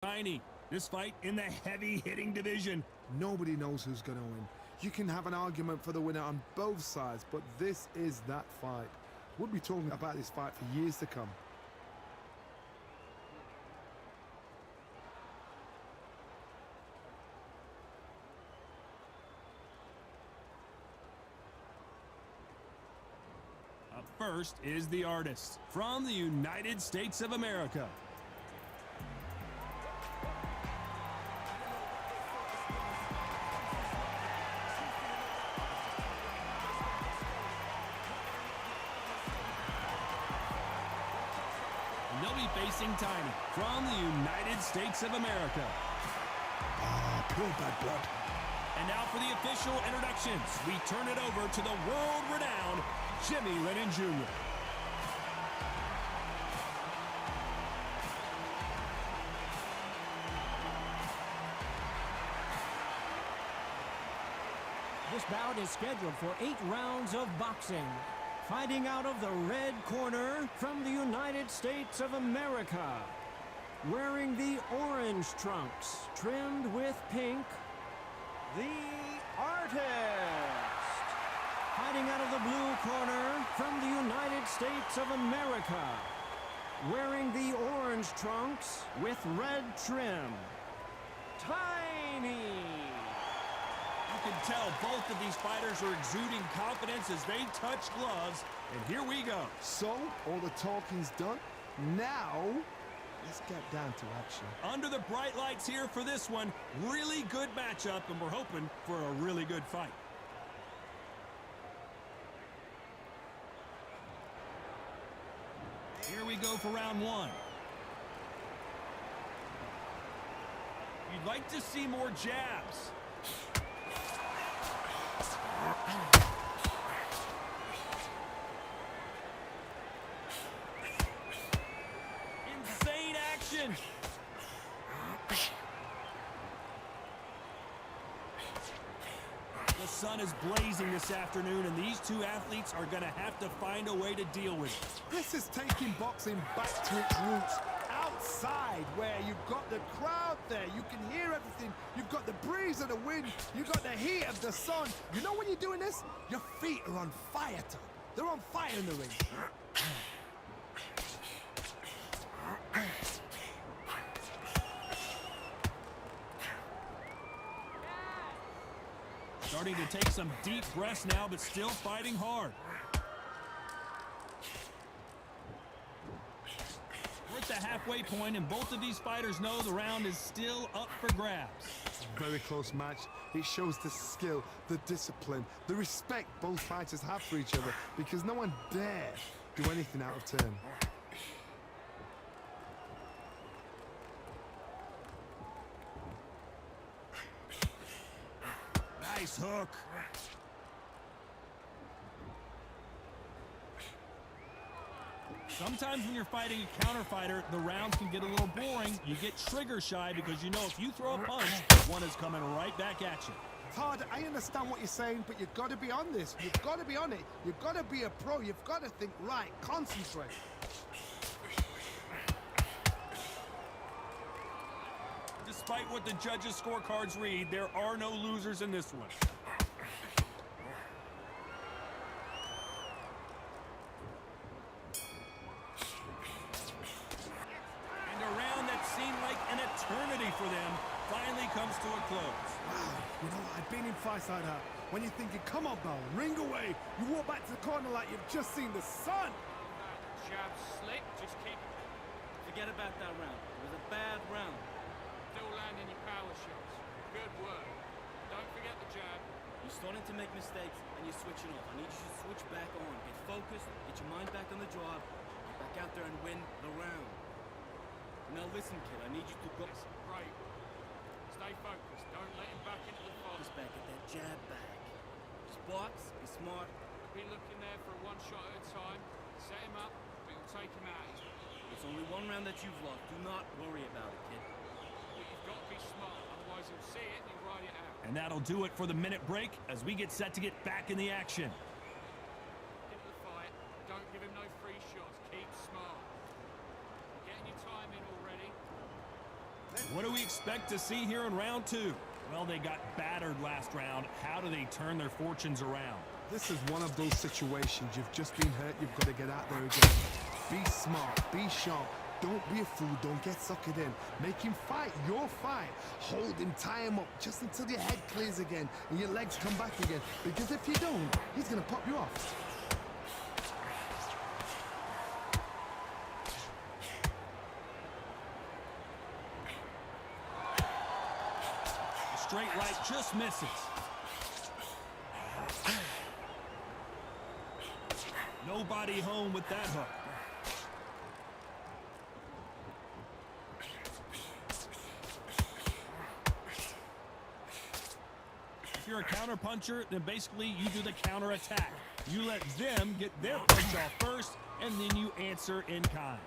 Tiny. This fight in the heavy-hitting division. Nobody knows who's going to win. You can have an argument for the winner on both sides, but this is that fight. We'll be talking about this fight for years to come. Up first is the artist from the United States of America. And they'll be facing Tiny from the United States of America. Pure bad blood. And now for the official introductions, we turn it over to the world-renowned Jimmy Lennon Jr. This bout is scheduled for 8 rounds of boxing. Fighting out of the red corner from the United States of America. Wearing the orange trunks, trimmed with pink, the artist. Fighting out of the blue corner from the United States of America. Wearing the orange trunks with red trim, Tiny. You can tell both of these fighters are exuding confidence as they touch gloves. And here we go. So, all the talking's done. Now, let's get down to action. Under the bright lights here for this one. Really good matchup, and we're hoping for a really good fight. Here we go for round one. You'd like to see more jabs. Insane action. The sun is blazing this afternoon, and these two athletes are going to have to find a way to deal with it. This is taking boxing back to its roots. Outside, where you've got the crowd there, you can hear everything. You've got the breeze of the wind, you've got the heat of the sun. You know when you're doing this, your feet are on fire, Tom. They're on fire in the ring. Starting to take some deep breaths now, but still fighting hard. We're at the halfway point, and both of these fighters know the round is still up for grabs. It's a very close match. It shows the skill, the discipline, the respect both fighters have for each other, because no one dare do anything out of turn. Nice hook. Sometimes when you're fighting a counter fighter, the rounds can get a little boring. You get trigger shy because you know if you throw a punch, one is coming right back at you. Todd, I understand what you're saying, but you've got to be on this. You've got to be on it. You've got to be a pro. You've got to think right. Concentrate. Despite what the judges' scorecards read, there are no losers in this one. And a round that seemed like an eternity for them finally comes to a close. Wow, you know, I've been in fights like that. When you're thinking, come on, Bell, ring away. You walk back to the corner like you've just seen the sun. Jab slick, just keep... Forget about that round. It was a bad round. Still landing your power shots. Good work. Don't forget the jab. You're starting to make mistakes and you're switching off. I need you to switch back on. Get focused, get your mind back on the job, get back out there and win the round. Now listen, kid, I need you to go... Great. Stay focused. Don't let him back into the fight. Just back at that jab back. Just box, be smart. Be looking there for a one shot at a time. Set him up, but you'll take him out. It's only one round that you've lost. Do not worry about it, kid. You've got to be smart, otherwise he'll see it and he'll ride it out. And that'll do it for the minute break as we get set to get back in the action. Into the fight. Don't give him no free shots. Keep smart. You're getting your time in already. What do we expect to see here in round two? Well, they got battered last round. How do they turn their fortunes around? This is one of those situations. You've just been hurt. You've got to get out there again. Be smart. Be sharp. Don't be a fool. Don't get suckered in. Make him fight your fight. Hold him, tie him up just until your head clears again and your legs come back again. Because if you don't, he's going to pop you off. Straight right just misses. Nobody home with that hook. If you're a counter puncher, then basically you do the counter attack. You let them get their punch off first, and then you answer in kind.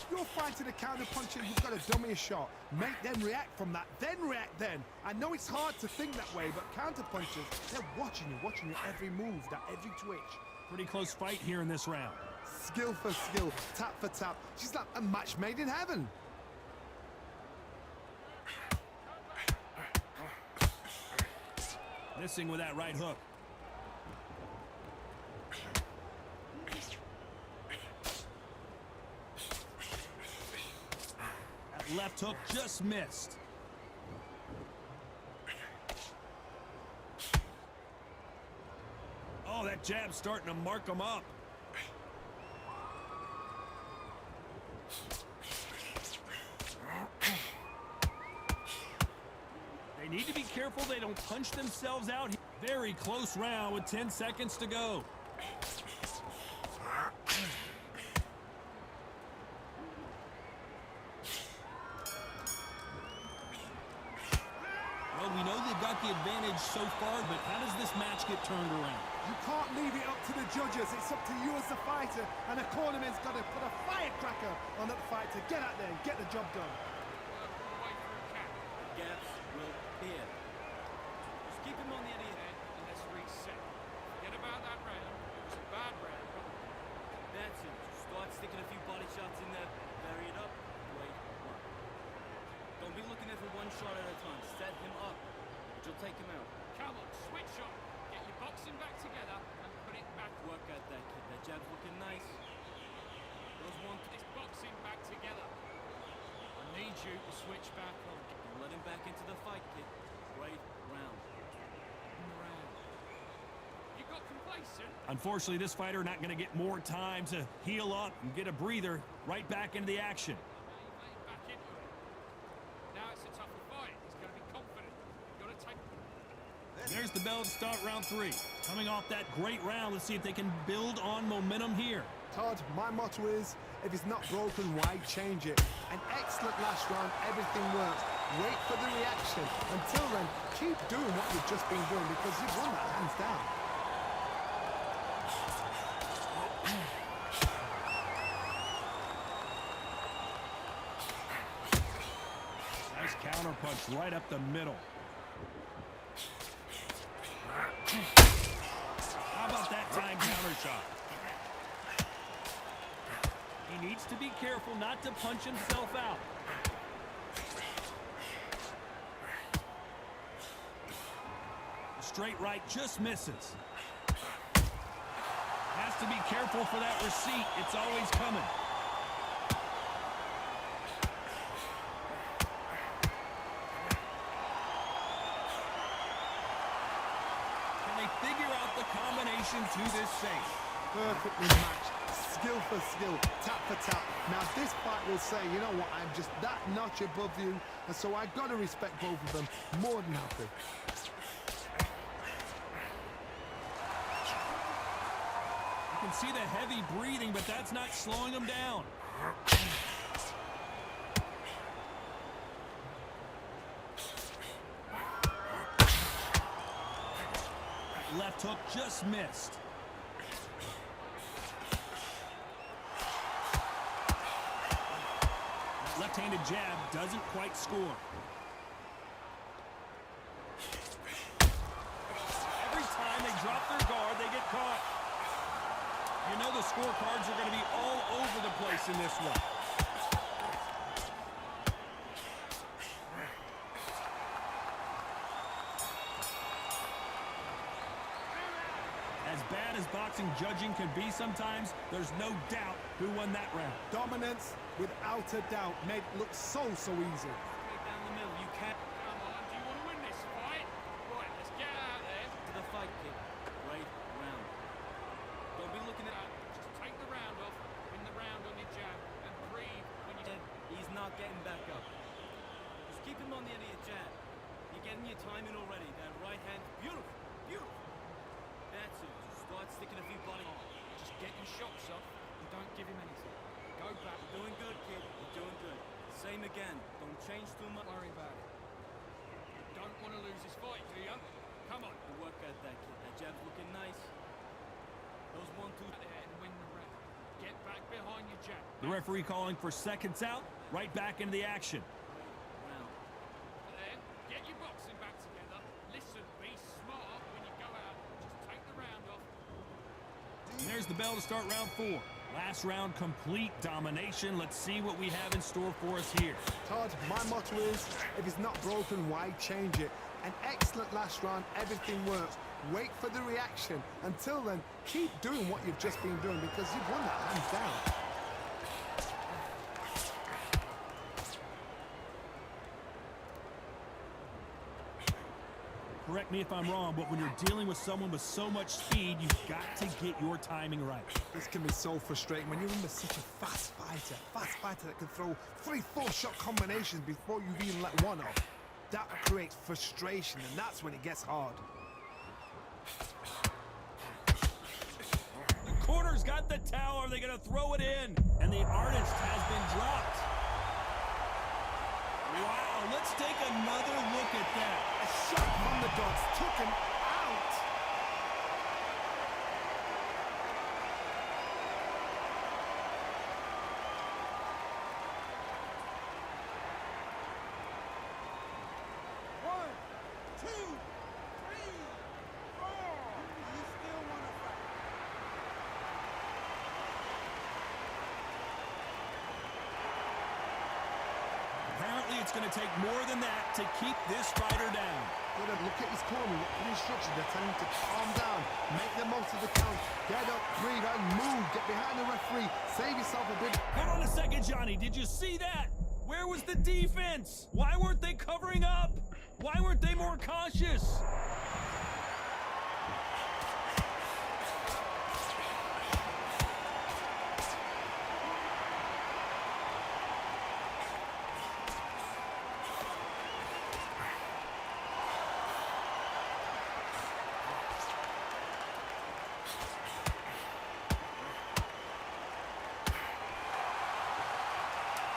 You're fighting a counter puncher, you've got to dummy a shot. Make them react from that, then react then. I know it's hard to think that way, but counter punchers, they're watching you every move, that every twitch. Pretty close fight here in this round. Skill for skill, tap for tap. She's like a match made in heaven. Missing with that right hook. That left hook just missed. Oh, that jab's starting to mark him up. They need to be careful they don't punch themselves out. Very close round with 10 seconds to go. Well, we know they've got the advantage so far, but how does this match get turned around? You can't leave it up to the judges. It's up to you as the fighter, and the cornerman's got to put a firecracker on that fight to get out there and get the job done. Gaps will appear. Just keep him on the end of your head and let's reset. Forget about that round. It was a bad round. That's it. Just start sticking a few body shots in there. Vary it up. Wait. One. Don't be looking at it for one shot at a time. Set him up. But you'll take him out. Come on, switch on. Get your boxing back together and put it back. Work at that kid. That jab's looking nice. Those one. This boxing back together. I need you to switch back on. Don't let him back into the fight, kid. Right round. You got complacent. Unfortunately, this fighter not going to get more time to heal up and get a breather. Right back into the action. Back into it. Now it's a tougher fight. He's got to be confident. You've got to take. There's the bell to start round three. Coming off that great round, let's see if they can build on momentum here. Todd, my motto is, if it's not broken, why change it? An excellent last round, everything works. Wait for the reaction. Until then, keep doing what you've just been doing because you've won that hands down. Nice counter punch right up the middle. How about that time counter shot? He needs to be careful not to punch himself out. The straight right just misses. Has to be careful for that receipt. It's always coming. Can they figure out the combination to this safe? Perfectly matched. Skill for skill, tap for tap. Now this fight will say, you know what, I'm just that notch above you, and so I gotta respect both of them more than happy. You can see the heavy breathing, but that's not slowing him down. Left hook just missed. Left-handed jab doesn't quite score. Every time they drop their guard, they get caught. You know the scorecards are going to be all over the place in this one. bad as boxing judging can be sometimes, there's no doubt who won that round. Dominance, without a doubt, made it look so easy. Straight down the middle, you can't. Come on, do you want to win this fight? Right, let's get out there. To the fight, kid. Right round. Don't be looking at. Just take the round off, win the round on your jab, and breathe when you... He's not getting back up. Just keep him on the end of your jab. You're getting your timing already. That right hand, beautiful, beautiful. That's it. Just start sticking a few body. Just get your shots off and don't give him anything. Go back. You're doing good, kid. You're doing good. Same again. Don't change too much. Don't worry about it. You don't want to lose this fight, do you? Come on. You work at that, kid. That jab's looking nice. Those 1, 2. Out there and win the round. Get back behind your jab. The referee calling for seconds out, right back into the action. Round. Then get your boxing back together. Listen, be smart when you go out. Just take the round off. And there's the bell to start round 4. Last round, complete domination. Let's see what we have in store for us here. Todd, my motto is, if it's not broken, why change it? An excellent last round, everything works. Wait for the reaction. Until then, keep doing what you've just been doing because you've won that hands down. Correct me if I'm wrong, but when you're dealing with someone with so much speed, you've got to get your timing right. This can be so frustrating when you're in with such a fast fighter that can throw 3-4 shot combinations before you've even let one off. That creates frustration, and that's when it gets hard. The corner's got the towel. Are they going to throw it in? And the artist has been dropped. Wow, let's take another look at that. A shot from the dots took him out. One, two, three, four. You still want to fight? Apparently, it's going to take more than that to keep this fighter down. Look at his corner, look at the instructions. They're telling him to calm down, make the most of the count, get up, breathe, and move. Get behind the referee, save yourself a bit. Hold on a second, Johnny. Did you see that? Where was the defense? Why weren't they covering up? Why weren't they more cautious?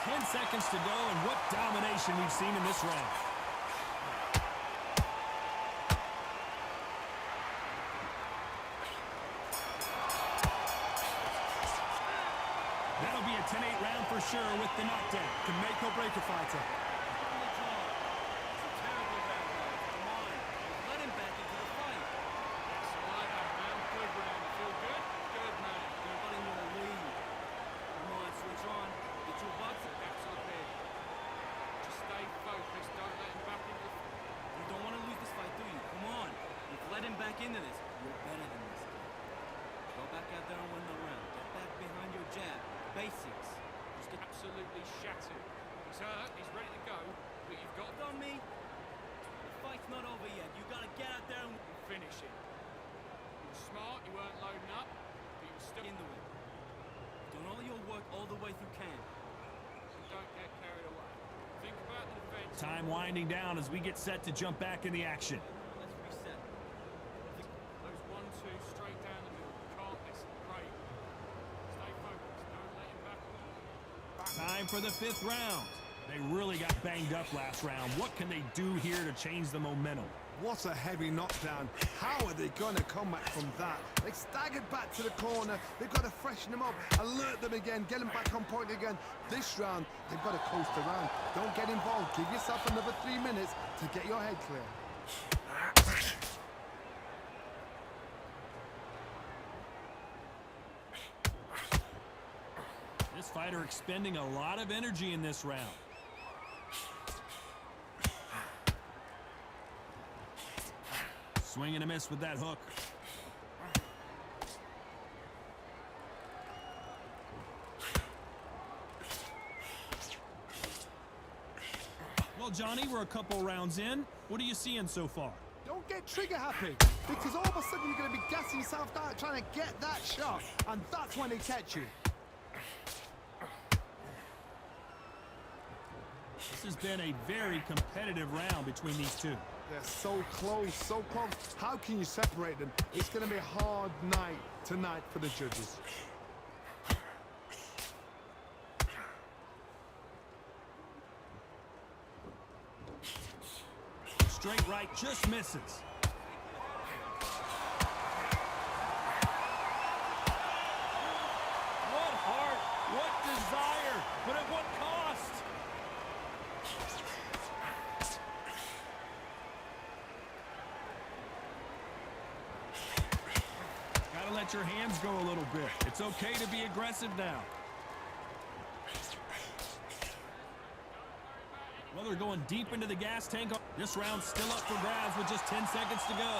10 seconds to go, and what domination we've seen in this round. That'll be a 10-8 round for sure with the knockdown. Can make or break a fighter. Back into this. You're better than this. Go back out there and win the round. Get back behind your jab. Basics. Just get absolutely shattered. He's hurt, he's ready to go, but you've got on me. The fight's not over yet. You gotta get out there and finish it. You were smart, you weren't loading up, but you were still into it. Done all your work all the way through camp. Don't get carried away. Think about the defense. Time winding down as we get set to jump back in the action. Time for the 5th round. They really got banged up last round. What can they do here to change the momentum? What a heavy knockdown. How are they going to come back from that? They staggered back to the corner. They've got to freshen them up, alert them again, get them back on point again. This round, they've got to coast around. Don't get involved. Give yourself another 3 minutes to get your head clear. This fighter expending a lot of energy in this round. Swing and a miss with that hook. Well, Johnny, we're a couple rounds in. What are you seeing so far? Don't get trigger happy, because all of a sudden you're going to be gassing yourself out trying to get that shot, and that's when they catch you. This has been a very competitive round between these two. They're so close, so close. How can you separate them? It's going to be a hard night tonight for the judges. Straight right just misses. What heart, what desire, but at what cost? Gotta let your hands go a little bit. It's okay to be aggressive now. Well, they're going deep into the gas tank. This round's still up for grabs with just 10 seconds to go.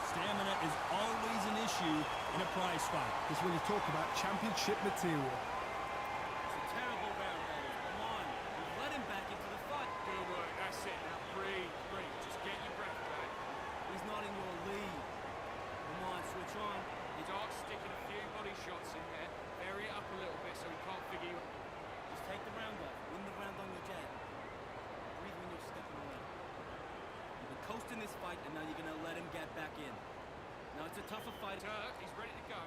Stamina is always an issue in a prize fight. This is when you talk about championship material. It's a terrible round, Eddie. Come on. We've let him back into the fight. Good work. That's it. Now breathe, breathe. Just get your breath back. He's not in your league. Come on, switch on. Start sticking a few body shots in there. Vary it up a little bit so he can't figure you out. Just take the round off. Win the round on your jab. Breathe when you're stepping around. You've been coasting this fight, and now you're going to let him get back in. Now, it's a tougher fight. Turk, he's ready to go,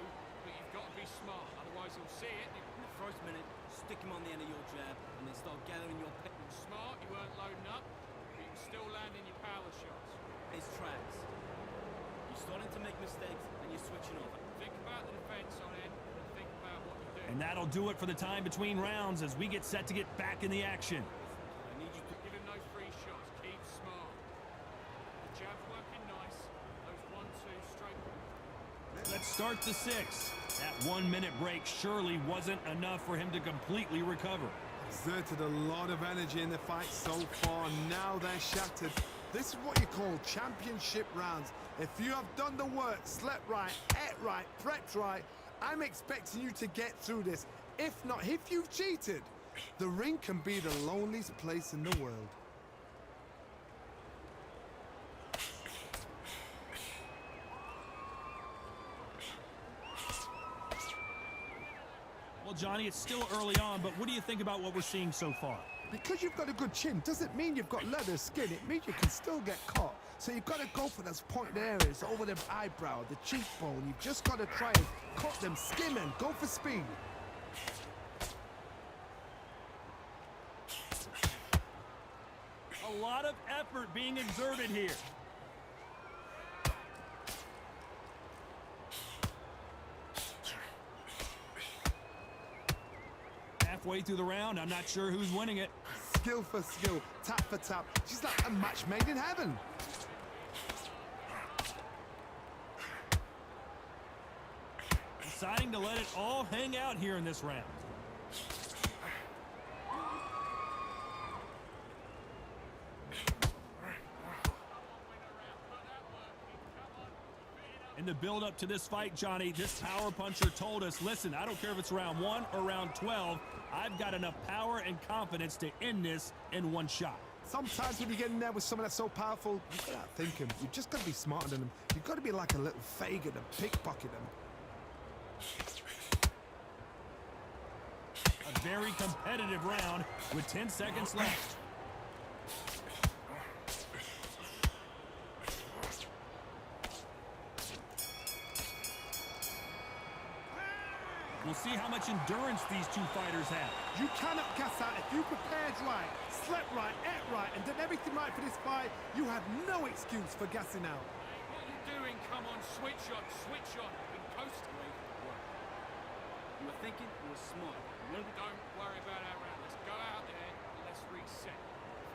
but you've got to be smart. Otherwise, he'll see it. In the first minute, stick him on the end of your jab, and then start gathering your pep. Smart, you weren't loading up, but you can still land in your power shots. His tracks. You're starting to make mistakes, and you're switching over. Think about the defense on it, and think about what you're doing. And that'll do it for the time between rounds as we get set to get back in the action. I need you to Give him no free shots. Keep smart. The jab's working nice. Those 1-2 straight. Let's start the 6. That 1 minute break surely wasn't enough for him to completely recover. Exerted a lot of energy in the fight so far. Now they're shattered. This is what you call championship rounds. If you have done the work, slept right, ate right, prepped right, I'm expecting you to get through this. If not, if you've cheated, the ring can be the loneliest place in the world. Well, Johnny, it's still early on, but what do you think about what we're seeing so far? Because you've got a good chin doesn't mean you've got leather skin. It means you can still get caught. So you've got to go for those pointed areas over the eyebrow, the cheekbone. You've just got to try and cut them, skim and go for speed. A lot of effort being exerted here. Halfway through the round, I'm not sure who's winning it. Skill for skill, tap for tap. She's like a match made in heaven. Deciding to let it all hang out here in this round. In the build-up to this fight, Johnny, this power puncher told us, listen, I don't care if it's round 1 or round 12, I've got enough power and confidence to end this in one shot. Sometimes when you get in there with someone that's so powerful, you've got to outthink him. You've just got to be smarter than him. You've got to be like a little faggot and pickpocket him. A very competitive round with 10 seconds left. We'll see how much endurance these two fighters have. You cannot gas out. If you prepared right, slept right, ate right, and did everything right for this fight, you have no excuse for gassing out. What are you doing? Come on, switch on, switch on. Been coasting. You were thinking, you were smart. Don't worry about our round. Let's go out there and let's reset.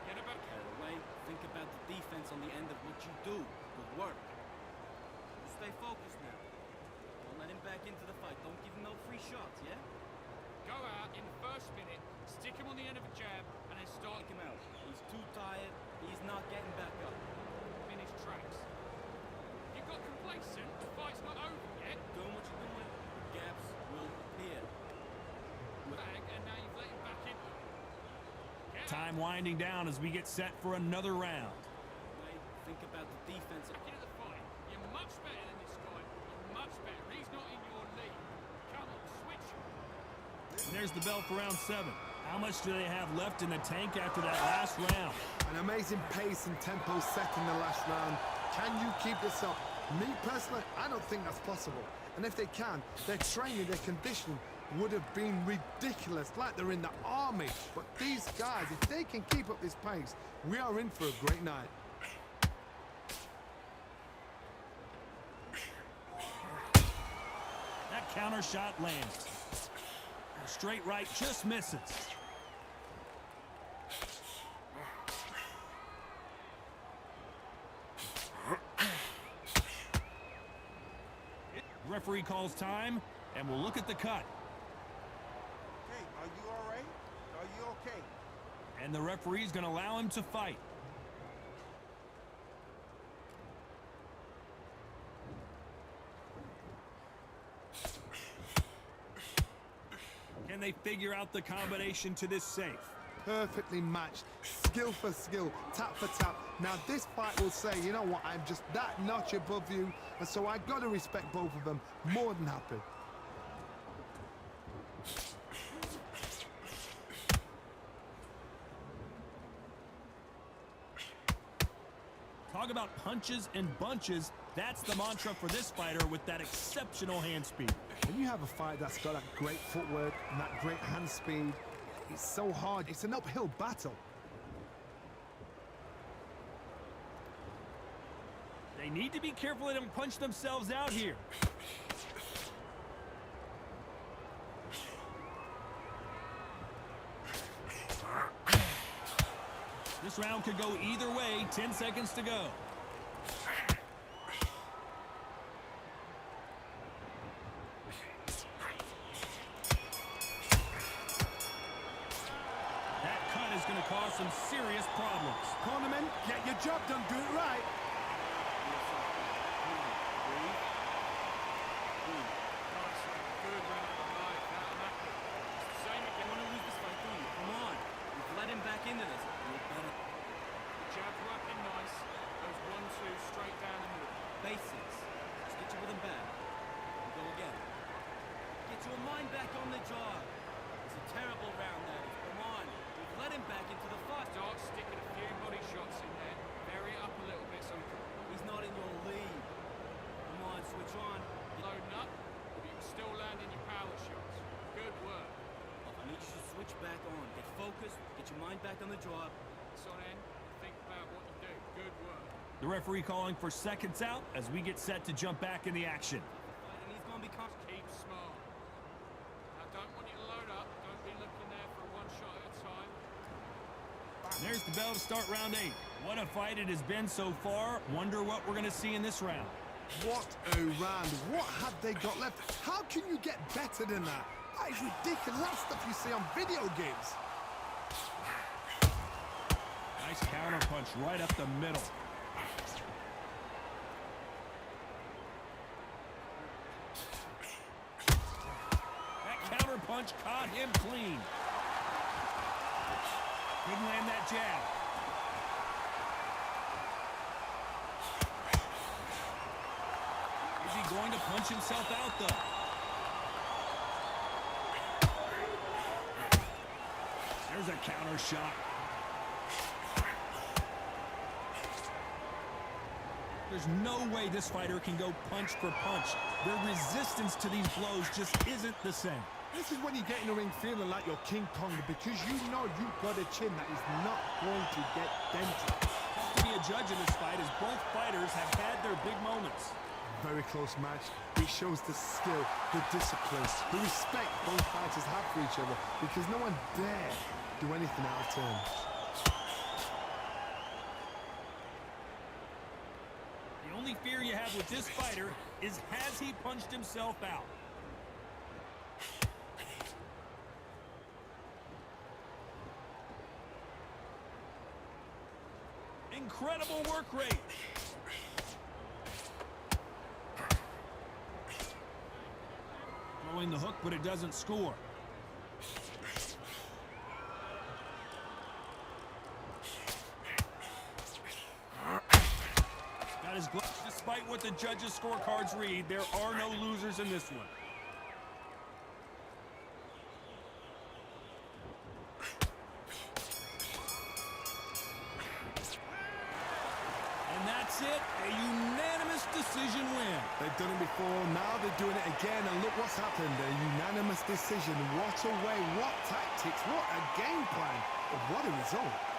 Forget about Carried away, think about the defense on the end of what you do. Good work. You stay focused now. Don't let him back into the fight. Don't give him no free shots, yeah? Go out in the first minute, stick him on the end of a jab, and then start Take him out. He's too tired. He's not getting back up. in his tracks. You got complacent. The fight's not over yet. Doing what you're doing, gaps will appear. Back, and now you've let him back into it. Get up. Time winding down as we get set for another round. Mate, think about the defense. Back into the fight. You're much better than this guy. You're much better. He's not in your league. Come on, switch. And there's the bell for round 7. How much do they have left in the tank after that last round? An amazing pace and tempo set in the last round. Can you keep this up? Me personally, I don't think that's possible. And if they can, their training, their conditioning would have been ridiculous, like they're in the army. But these guys, if they can keep up this pace, we are in for a great night. That counter shot lands. Straight right just misses. Referee calls time, and we'll look at the cut. Hey, are you all right? Are you okay? And the referee's going to allow him to fight. Can they figure out the combination to this safe? Perfectly matched, skill for skill, tap for tap. Now this fight will say, you know what, I'm just that notch above you, and so I got to respect both of them. More than happy. Talk about punches and bunches. That's the mantra for this fighter with that exceptional hand speed. When you have a fight that's got that great footwork and that great hand speed, it's so hard. It's an uphill battle. They need to be careful they don't punch themselves out here. This round could go either way. 10 seconds to go. That cut is going to cause some serious problems. Cornerman, get your job done, do it right. Nice. Good round of life. Now I'm happy. Same You again. want to lose this fight, don't you? Come on. We've let him back into this. You're better. Jab's working nice. Goes 1-2 straight down the middle. Basics. Just get your rhythm back. And go again. Get your mind back on the job. It's a terrible round, that is. Come on. We've let him back into the fight. Start sticking a few body shots in there. Vary it up a little bit so we can He's not in your league. Come on, switch on. loading up, but you can still land in your power shots. Good work. I need you to switch back on. Get focused. Get your mind back on the job. It's on end. Think about what you do. Good work. The referee calling for seconds out as we get set to jump back in the action. And he's going to be confident. Keep smart. I don't want you to load up. Don't be looking there for one shot at a time. There's the bell to start round 8. What a fight it has been so far. Wonder what we're going to see in this round. What a round. What have they got left? How can you get better than that? That is ridiculous. That's stuff you see on video games. Nice counter punch right up the middle. That counter punch caught him clean. Couldn't land that jab. Is he going to punch himself out, though? There's a counter shot. There's no way this fighter can go punch for punch. Their resistance to these blows just isn't the same. This is when you get in the ring feeling like you're King Kong because you know you've got a chin that is not going to get dented. Tough to be a judge in this fight as both fighters have had their big moments. Very close match. It shows the skill, the discipline, the respect both fighters have for each other because no one dare do anything out of turn. The only fear you have with this fighter is has he punched himself out? Incredible work rate. pulling the hook, but it doesn't score. Got his glove. Despite what the judges' scorecards read, there are no losers in this one. And that's it, a unanimous decision win. They've done it before, now they're doing it again, and look what's happened. A unanimous decision. What a way, what tactics, what a game plan, what a result.